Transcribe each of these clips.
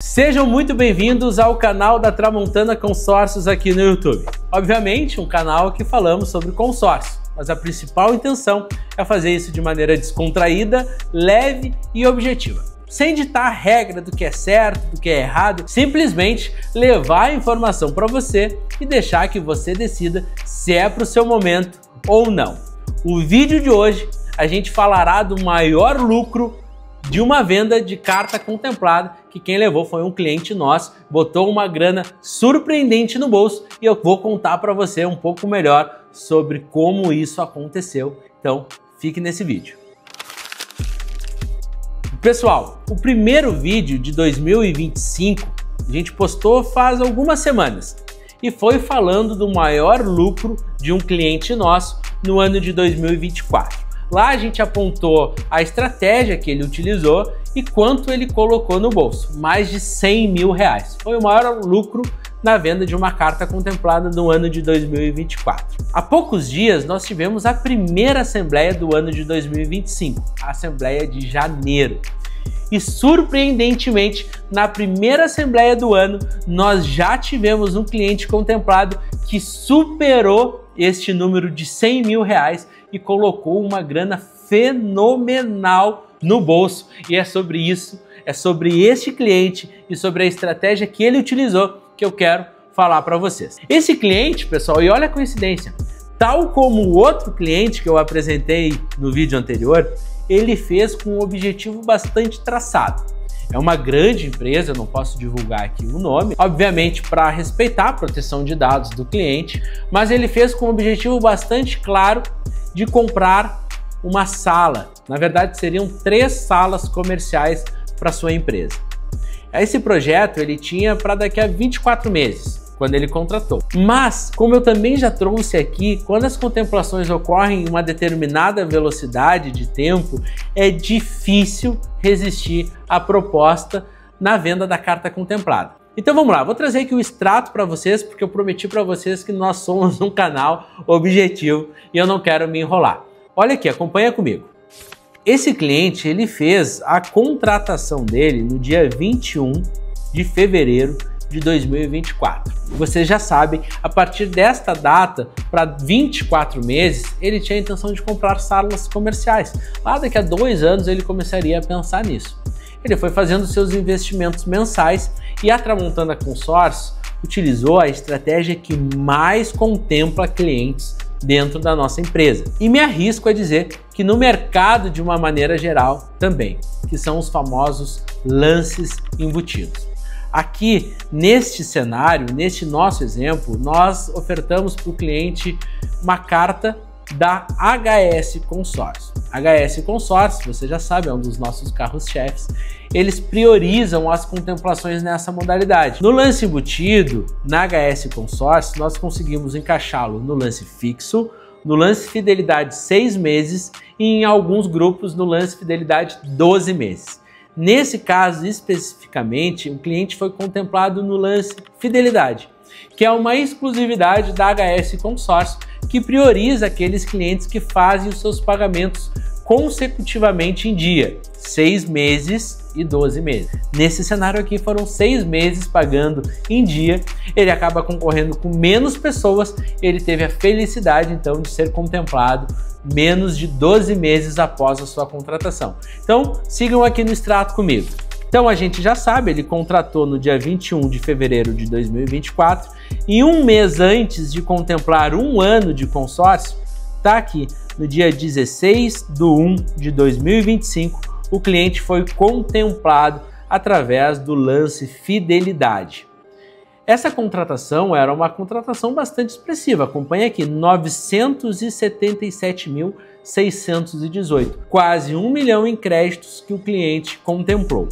Sejam muito bem-vindos ao canal da Tramontana Consórcios aqui no YouTube. Obviamente, um canal que falamos sobre consórcio, mas a principal intenção é fazer isso de maneira descontraída, leve e objetiva. Sem ditar regra do que é certo, do que é errado, simplesmente levar a informação para você e deixar que você decida se é para o seu momento ou não. O vídeo de hoje a gente falará do maior lucro de uma venda de carta contemplada, que quem levou foi um cliente nosso, botou uma grana surpreendente no bolso e eu vou contar para você um pouco melhor sobre como isso aconteceu. Então, fique nesse vídeo. Pessoal, o primeiro vídeo de 2025 a gente postou faz algumas semanas e foi falando do maior lucro de um cliente nosso no ano de 2024. Lá a gente apontou a estratégia que ele utilizou e quanto ele colocou no bolso, mais de 100 mil reais. Foi o maior lucro na venda de uma carta contemplada no ano de 2024. Há poucos dias nós tivemos a primeira assembleia do ano de 2025, a assembleia de janeiro. E surpreendentemente, na primeira assembleia do ano, nós já tivemos um cliente contemplado que superou este número de 100 mil reais e colocou uma grana fenomenal no bolso. E é sobre isso, é sobre este cliente e sobre a estratégia que ele utilizou que eu quero falar para vocês. Esse cliente, pessoal, e olha a coincidência, tal como o outro cliente que eu apresentei no vídeo anterior, ele fez com um objetivo bastante traçado. É uma grande empresa, eu não posso divulgar aqui o nome, obviamente para respeitar a proteção de dados do cliente, mas ele fez com um objetivo bastante claro de comprar uma sala. Na verdade, seriam 3 salas comerciais para sua empresa. Esse projeto ele tinha para daqui a 24 meses, quando ele contratou. Mas, como eu também já trouxe aqui, quando as contemplações ocorrem em uma determinada velocidade de tempo, é difícil resistir à proposta na venda da carta contemplada. Então vamos lá, vou trazer aqui o extrato para vocês, porque eu prometi para vocês que nós somos um canal objetivo e eu não quero me enrolar. Olha aqui, acompanha comigo. Esse cliente, ele fez a contratação dele no dia 21 de fevereiro de 2024. Vocês já sabem, a partir desta data, para 24 meses, ele tinha a intenção de comprar salas comerciais. Lá daqui a 2 anos ele começaria a pensar nisso. Ele foi fazendo seus investimentos mensais e a Tramontana Consórcios utilizou a estratégia que mais contempla clientes dentro da nossa empresa. E me arrisco a dizer que no mercado de uma maneira geral também, que são os famosos lances embutidos. Aqui, neste cenário, neste nosso exemplo, nós ofertamos para o cliente uma carta da HS Consórcio. HS Consórcio, você já sabe, é um dos nossos carros-chefes. Eles priorizam as contemplações nessa modalidade. No lance embutido, na HS Consórcio, nós conseguimos encaixá-lo no lance fixo, no lance fidelidade 6 meses e em alguns grupos no lance fidelidade 12 meses. Nesse caso, especificamente, o cliente foi contemplado no lance fidelidade, que é uma exclusividade da HS Consórcio, que prioriza aqueles clientes que fazem os seus pagamentos consecutivamente em dia, 6 meses e 12 meses. Nesse cenário aqui foram 6 meses pagando em dia, ele acaba concorrendo com menos pessoas, ele teve a felicidade então de ser contemplado menos de 12 meses após a sua contratação. Então sigam aqui no extrato comigo. Então a gente já sabe, ele contratou no dia 21 de fevereiro de 2024 e um mês antes de contemplar 1 ano de consórcio, tá aqui, no dia 16/1 de 2025, o cliente foi contemplado através do lance fidelidade. Essa contratação era uma contratação bastante expressiva, acompanha aqui, 977.618, quase 1 milhão em créditos que o cliente contemplou.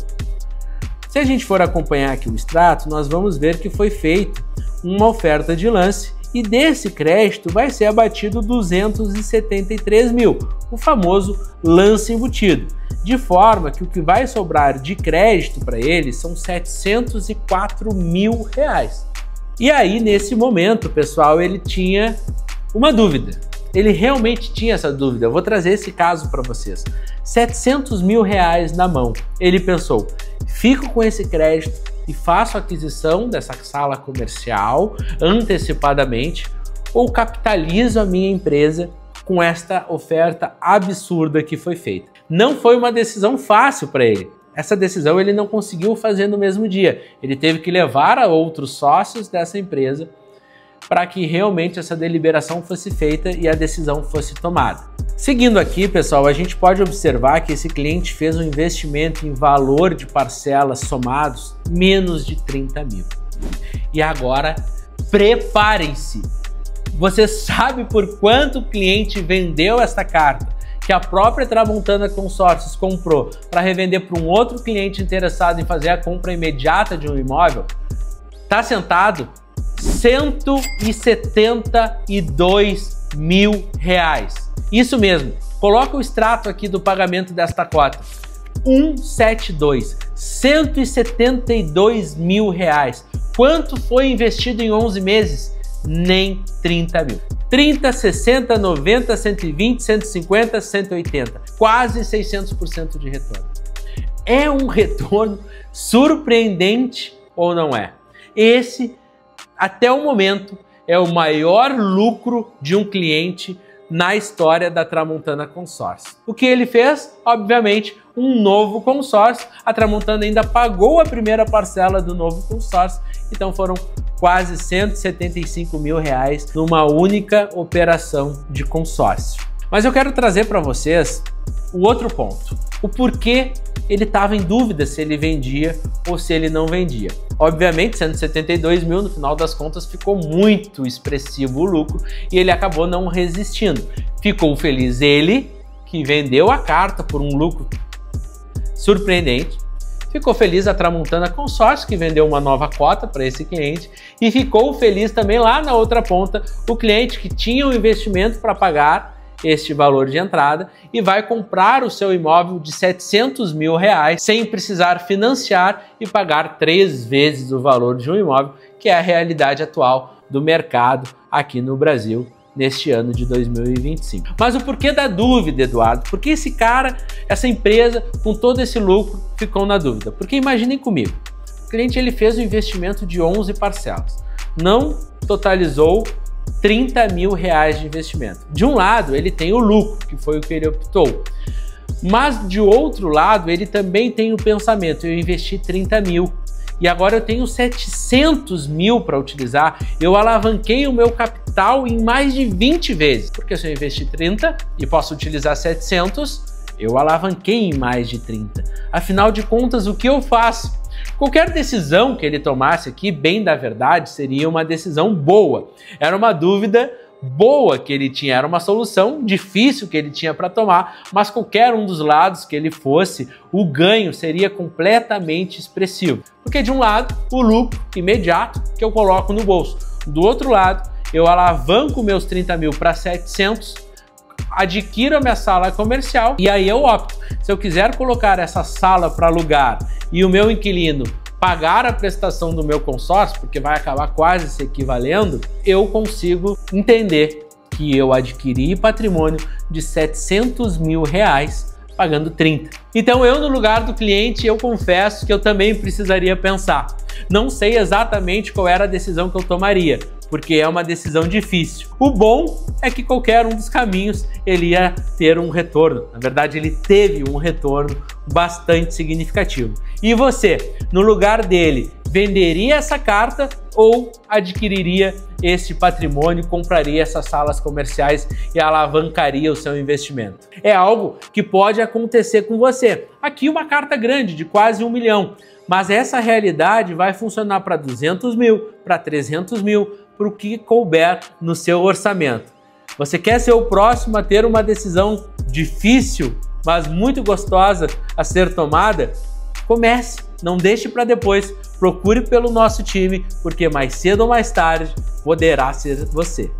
Se a gente for acompanhar aqui o extrato, nós vamos ver que foi feita uma oferta de lance e desse crédito vai ser abatido 273 mil, o famoso lance embutido, de forma que o que vai sobrar de crédito para ele são 704 mil reais. E aí, nesse momento, pessoal, ele tinha uma dúvida. Ele realmente tinha essa dúvida. Eu vou trazer esse caso para vocês. 700 mil reais na mão. Ele pensou, fico com esse crédito e faço a aquisição dessa sala comercial antecipadamente ou capitalizo a minha empresa com esta oferta absurda que foi feita. Não foi uma decisão fácil para ele. Essa decisão ele não conseguiu fazer no mesmo dia. Ele teve que levar a outros sócios dessa empresa para que realmente essa deliberação fosse feita e a decisão fosse tomada. Seguindo aqui, pessoal, a gente pode observar que esse cliente fez um investimento em valor de parcelas somados menos de 30 mil. E agora, preparem-se! Você sabe por quanto o cliente vendeu esta carta que a própria Tramontana Consórcios comprou para revender para um outro cliente interessado em fazer a compra imediata de um imóvel? Tá sentado? R$172 mil. Isso mesmo, coloca o extrato aqui do pagamento desta cota. 172 mil reais. Quanto foi investido em 11 meses? Nem 30 mil. 30, 60, 90, 120, 150, 180. Quase 600% de retorno. É um retorno surpreendente ou não é? Esse, até o momento, é o maior lucro de um cliente na história da Tramontana Consórcio. O que ele fez? Obviamente, um novo consórcio. A Tramontana ainda pagou a primeira parcela do novo consórcio, então foram quase 175 mil reais numa única operação de consórcio. Mas eu quero trazer para vocês o outro ponto, o porquê ele estava em dúvida se ele vendia ou se ele não vendia. Obviamente, 172 mil, no final das contas, ficou muito expressivo o lucro e ele acabou não resistindo. Ficou feliz ele, que vendeu a carta por um lucro surpreendente. Ficou feliz a Tramontana Consórcio, que vendeu uma nova cota para esse cliente. E ficou feliz também lá na outra ponta o cliente que tinha um investimento para pagar este valor de entrada e vai comprar o seu imóvel de 700 mil reais sem precisar financiar e pagar 3 vezes o valor de um imóvel, que é a realidade atual do mercado aqui no Brasil neste ano de 2025. Mas o porquê da dúvida, Eduardo? Por que esse cara, essa empresa, com todo esse lucro, ficou na dúvida? Porque imaginem comigo, o cliente ele fez um investimento de 11 parcelas, não totalizou 30 mil reais de investimento. De um lado, ele tem o lucro, que foi o que ele optou. Mas de outro lado, ele também tem o pensamento, eu investi 30 mil e agora eu tenho 700 mil para utilizar, eu alavanquei o meu capital em mais de 20 vezes, porque se eu investir 30 e posso utilizar 700, eu alavanquei em mais de 30. Afinal de contas, o que eu faço? Qualquer decisão que ele tomasse aqui, bem da verdade, seria uma decisão boa. Era uma dúvida boa que ele tinha, era uma solução difícil que ele tinha para tomar, mas qualquer um dos lados que ele fosse, o ganho seria completamente expressivo. Porque de um lado, o lucro imediato que eu coloco no bolso. Do outro lado, eu alavanco meus 30 mil para 700, adquiro a minha sala comercial e aí eu opto. Se eu quiser colocar essa sala para alugar e o meu inquilino pagar a prestação do meu consórcio, porque vai acabar quase se equivalendo, eu consigo entender que eu adquiri patrimônio de 700 mil reais pagando 30. Então eu, no lugar do cliente, eu confesso que eu também precisaria pensar. Não sei exatamente qual era a decisão que eu tomaria, porque é uma decisão difícil. O bom é que qualquer um dos caminhos ele ia ter um retorno. Na verdade, ele teve um retorno bastante significativo. E você, no lugar dele, venderia essa carta ou adquiriria este patrimônio, compraria essas salas comerciais e alavancaria o seu investimento? É algo que pode acontecer com você. Aqui uma carta grande de quase 1 milhão, mas essa realidade vai funcionar para 200 mil, para 300 mil, para o que couber no seu orçamento. Você quer ser o próximo a ter uma decisão difícil, mas muito gostosa a ser tomada? Comece, não deixe para depois, procure pelo nosso time, porque mais cedo ou mais tarde poderá ser você.